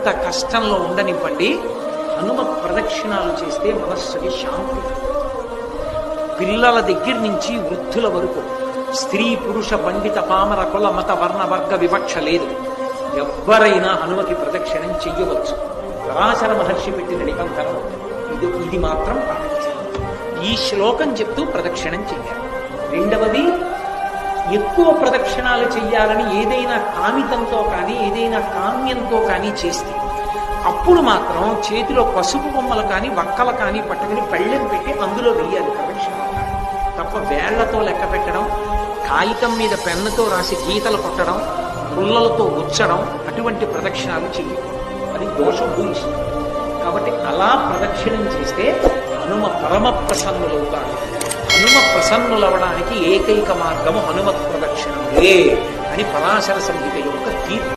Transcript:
ఎంత కష్టంలో ఉండనివ్వండి, హనుమ ప్రదక్షిణాలు చేస్తే మనస్సుకి శాంతి. పిల్లల దగ్గర నుంచి వృద్ధుల వరకు, స్త్రీ పురుష పండిత పామర కుల మత వర్ణ వర్గ వివక్ష లేదు. ఎవ్వరైనా హనుమకి ప్రదక్షిణం చెయ్యవచ్చు. పరాశర మహర్షి పెట్టిన నిబంధన ఇది మాత్రం పాటించాలి. ఈ శ్లోకం చెప్తూ ప్రదక్షిణం చెయ్యాలి. రెండవది, ఎక్కువ ప్రదక్షిణాలు చెయ్యాలని ఏదైనా కామితంతో కానీ ఏదైనా కామ్యంతో కానీ చేస్తే అప్పుడు మాత్రం చేతిలో పసుపు బొమ్మలు కానీ వక్కలు కానీ పట్టుకుని పళ్ళెం పెట్టి అందులో వెయ్యాలి ప్రదక్షిణ. తప్ప వేళ్లతో లెక్క పెట్టడం, కాగితం మీద పెన్నుతో రాసి గీతలు కొట్టడం, పుల్లలతో ఉచ్చడం, అటువంటి ప్రదక్షిణాలు చెయ్యాలి. అది దోషభూయిష్టం. కాబట్టి అలా ప్రదక్షిణం చేస్తే హనుమ పరమ ప్రసన్నులవుతాడు. హనుమ ప్రసన్నులవడానికి ఏకైక మార్గము హనుమత్ ప్రదక్షిణమే అని పరాశర సంహిత యొక్క తీర్పు.